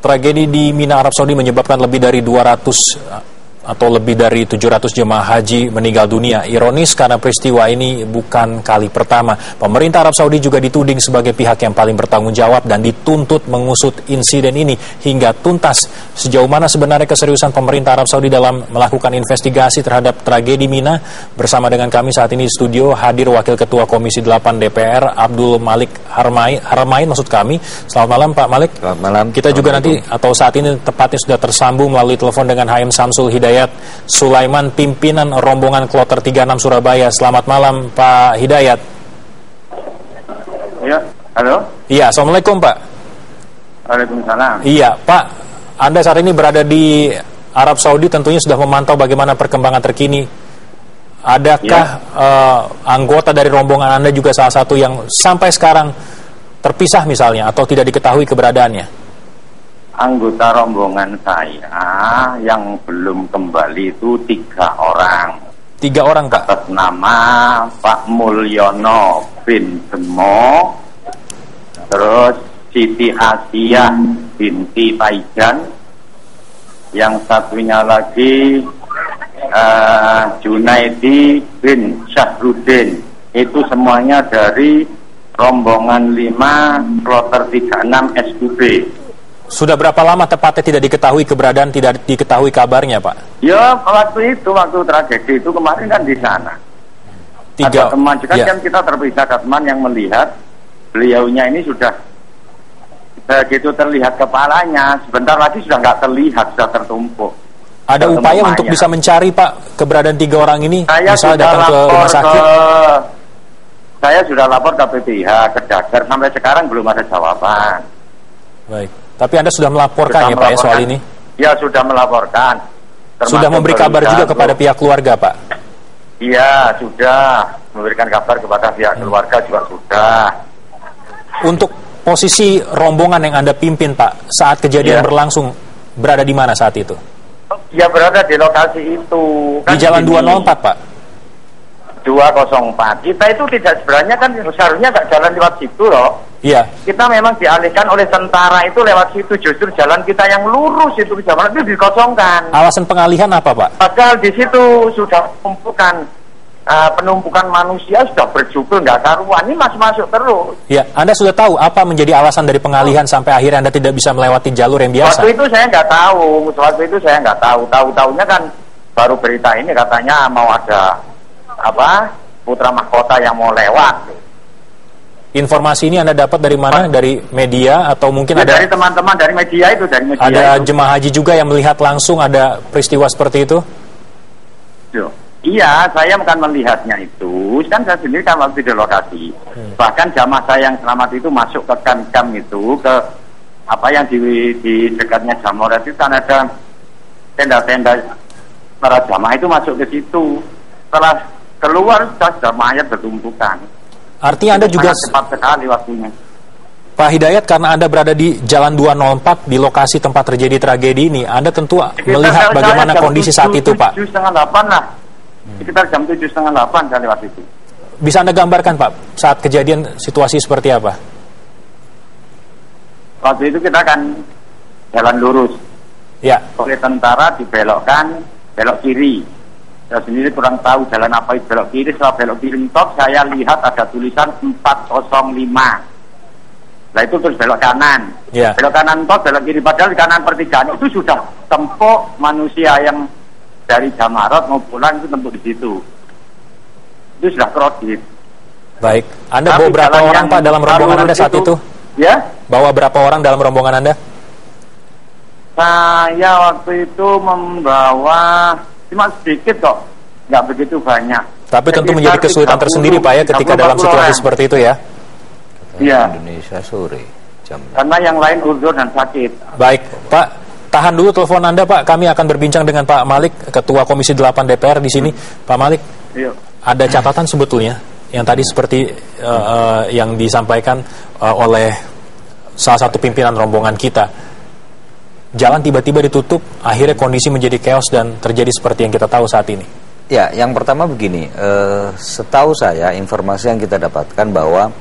Tragedi di Mina, Arab Saudi menyebabkan lebih dari 200 atau lebih dari 700 jemaah haji meninggal dunia. Ironis karena peristiwa ini bukan kali pertama. Pemerintah Arab Saudi juga dituding sebagai pihak yang paling bertanggung jawab dan dituntut mengusut insiden ini hingga tuntas. Sejauh mana sebenarnya keseriusan pemerintah Arab Saudi dalam melakukan investigasi terhadap tragedi Mina? Bersama dengan kami saat ini di studio hadir Wakil Ketua Komisi 8 DPR Abdul Malik Haramain maksud kami. Selamat malam Pak Malik. Selamat malam. Kita juga nanti atau saat ini tepatnya sudah tersambung melalui telepon dengan HM Samsul Hidayat Sulaiman, pimpinan rombongan Kloter 36 Surabaya. Selamat malam Pak Hidayat. Ya, halo. Iya, Assalamualaikum Pak. Waalaikumsalam. Iya Pak, Anda saat ini berada di Arab Saudi, tentunya sudah memantau bagaimana perkembangan terkini. Adakah anggota dari rombongan Anda juga salah satu yang sampai sekarang terpisah misalnya atau tidak diketahui keberadaannya? Anggota rombongan saya yang belum kembali itu 3 orang. 3 orang Pak? Atas nama Pak Mulyono bin Demo, terus Siti Asia binti Taijan, yang satunya lagi Junaidi bin Syahrudin. Itu semuanya dari rombongan 5 Kloter 36 SQB. Sudah berapa lama tepatnya tidak diketahui keberadaan, tidak diketahui kabarnya Pak? Ya waktu tragedi itu kemarin kan di sana. 3 ada teman juga kan kita terpisah, ada teman yang melihat beliaunya ini sudah begitu terlihat kepalanya, sebentar lagi sudah nggak terlihat, sudah tertumpuk. Ada upaya untuk bisa mencari Pak keberadaan 3 orang ini? Misalnya datang ke rumah sakit? Saya sudah lapor ke PPIH, ke Dagar, sampai sekarang belum ada jawaban. Baik. Tapi Anda sudah melaporkan ya Pak ya soal ini? Ya sudah melaporkan. Sudah memberi kabar juga kepada pihak keluarga Pak? Iya sudah memberikan kabar kepada pihak keluarga juga sudah. Untuk posisi rombongan yang Anda pimpin Pak saat kejadian berlangsung berada di mana saat itu? Ya berada di lokasi itu. Kan di Jalan 204 Pak? 204. Kita itu tidak sebenarnya kan seharusnya nggak jalan lewat situ loh. Iya. Kita memang dialihkan oleh tentara itu lewat situ, justru jalan kita yang lurus itu jalan itu dikosongkan. Alasan pengalihan apa Pak? Padahal di situ sudah penumpukan manusia sudah berjubel nggak karuan, ini masih masuk terus. Ya, Anda sudah tahu apa menjadi alasan dari pengalihan sampai akhirnya Anda tidak bisa melewati jalur yang biasa? Waktu itu saya nggak tahu, tahu-tahunya kan baru berita ini katanya mau ada putra mahkota yang mau lewat. Informasi ini Anda dapat dari mana? Dari media atau mungkin ada dari teman-teman dari media itu, ada jemaah haji juga yang melihat langsung ada peristiwa seperti itu? Iya, saya bukan melihatnya itu, kan saya sendiri kan waktu di lokasi. Bahkan jamaah saya yang selamat itu masuk ke kamp itu, ke yang di dekatnya Jamorat itu kan ada tenda-tenda para jamaah itu masuk ke situ. Setelah keluar sudah mayat bertumpukan. Artinya Anda juga cepat sekali waktunya. Pak Hidayat, karena Anda berada di Jalan 204 di lokasi tempat terjadi tragedi ini, Anda tentu melihat bagaimana kondisi saat itu Pak. 7:30 lah. Sekitar jam 7:30 saya lewat itu. Bisa Anda gambarkan Pak saat kejadian situasi seperti apa? Waktu itu kita kan jalan lurus. Ya. Oleh tentara dibelokkan belok kiri. Saya sendiri kurang tahu jalan apa itu belok kiri. Setelah belok kiri top saya lihat ada tulisan 405. Nah itu terus belok kanan. Yeah. Belok kanan top, belok kiri. Padahal di kanan pertigaan itu sudah tempuk manusia yang dari Jamarat mau pulang itu tempuk di situ. Itu sudah kredit. Baik. Anda bawa berapa orang Pak dalam rombongan Anda saat itu? Ya. Bawa berapa orang dalam rombongan Anda? Saya waktu itu membawa cuma sedikit kok, nggak begitu banyak. Tapi tentu menjadi kesulitan tersendiri Pak ya ketika dalam situasi seperti itu ya. Iya. Indonesia sore jam. Karena yang lain uzur dan sakit. Baik, Pak, tahan dulu telepon Anda Pak. Kami akan berbincang dengan Pak Malik, Ketua Komisi 8 DPR di sini. Pak Malik, ada catatan sebetulnya yang tadi seperti yang disampaikan oleh salah satu pimpinan rombongan kita. Jalan tiba-tiba ditutup, akhirnya kondisi menjadi chaos dan terjadi seperti yang kita tahu saat ini. Ya, yang pertama begini, setahu saya informasi yang kita dapatkan bahwa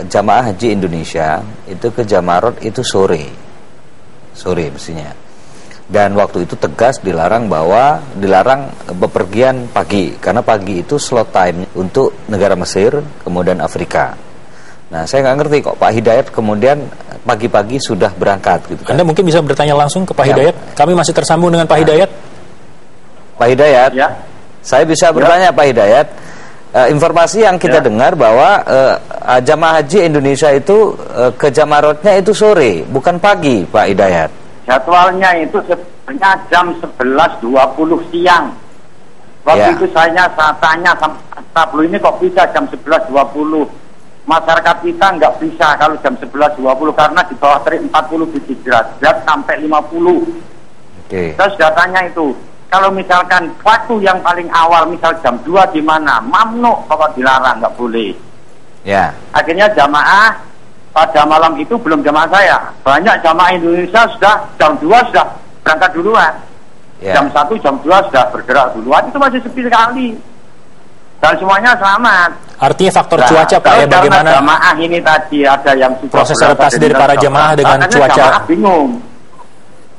jamaah haji Indonesia itu ke Jamarat itu sore. sore mestinya. Dan waktu itu tegas dilarang bepergian pagi, karena pagi itu slot time untuk negara Mesir, kemudian Afrika. Nah, saya nggak ngerti kok Pak Hidayat kemudian pagi-pagi sudah berangkat gitu kan. Anda mungkin bisa bertanya langsung ke Pak Hidayat. Kami masih tersambung dengan Pak Hidayat. Pak Hidayat, Ya. saya bisa bertanya Pak Hidayat. Informasi yang kita dengar bahwa jamaah haji Indonesia itu ke Jamarotnya itu sore, bukan pagi, Pak Hidayat. Jadwalnya itu sebenarnya jam 11.20 siang. Waktu Ya. itu saya tanya sama tablo ini kok bisa jam 11.20. Masyarakat kita nggak bisa kalau jam 11.20 karena di bawah terik 47 derajat sampai 50. Oke. Saya sudah tanya itu. Kalau misalkan waktu yang paling awal, misal jam 2 di mana? Mamnu, pokok dilarang, nggak boleh. Ya. Akhirnya jamaah pada malam itu belum jamaah saya. Banyak jamaah Indonesia sudah jam 2 sudah berangkat duluan. Ya. Jam 1, jam 2 sudah bergerak duluan. Itu masih sepi sekali. Dan semuanya selamat. Artinya faktor Nah, cuaca Pak ya, karena bagaimana jamaah ini tadi ada yang sudah proses berangkat adaptasi dari para jamaah dengan makanya cuaca. Jamaah bingung.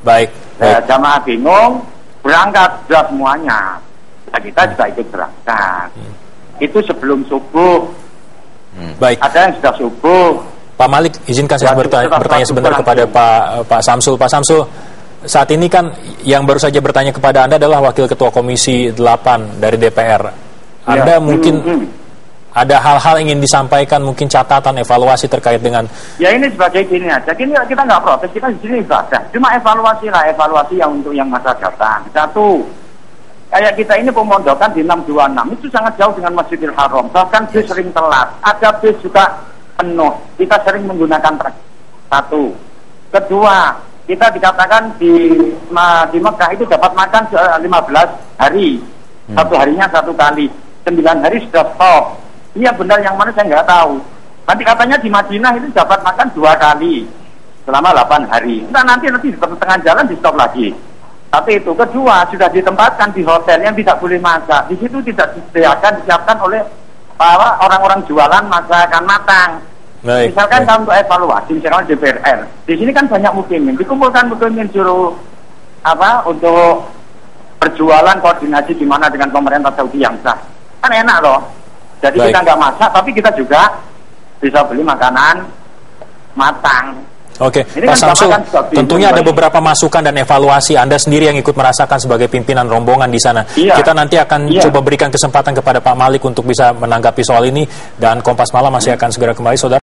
Baik. Jamaah bingung, berangkat sudah semuanya. Nah, kita juga ikut berangkat. Itu sebelum subuh. Baik. Ada yang sudah subuh. Pak Malik, izinkan saya bertanya sebentar kepada Pak Samsul. Pak Samsul, saat ini kan yang baru saja bertanya kepada Anda adalah Wakil Ketua Komisi 8 dari DPR. Anda mungkin ada hal-hal ingin disampaikan, mungkin catatan, evaluasi terkait dengan... Ya ini sebagai gini aja, kita nggak protes, kita di sini ibadah. Cuma evaluasi yang untuk yang masa datang. Satu, kayak kita ini pemondokan di 626, itu sangat jauh dengan Masjidil Haram. Bahkan bis sering telat, ada bis juga penuh. Kita sering menggunakan truk. Satu. Kedua, kita dikatakan di Mekah itu dapat makan 15 hari. Satu harinya satu kali. 9 hari sudah stop. Ini yang benar yang mana saya nggak tahu. Nanti katanya di Madinah itu dapat makan 2 kali selama 8 hari. Nanti di tengah jalan di stop lagi. Tapi itu kedua, sudah ditempatkan di hotel yang tidak boleh masak. Di situ tidak disiapkan oleh para orang-orang jualan masakan matang. Baik, Misalkan kalau untuk evaluasi, misalkan DPR, di sini kan banyak mukimin, dikumpulkan mukimin suruh untuk berjualan koordinasi gimana dengan pemerintah Saudi yang sah. Kan enak loh. Jadi Baik. kita nggak masak, tapi kita juga bisa beli makanan matang. Oke, Ini Pak kan Samsul, bahkan juga tentunya bingung, ada Pak. beberapa masukan dan evaluasi. Anda sendiri yang ikut merasakan sebagai pimpinan rombongan di sana. Iya. Kita nanti akan Iya. coba berikan kesempatan kepada Pak Malik untuk bisa menanggapi soal ini. Dan Kompas Malam masih akan segera kembali, saudara.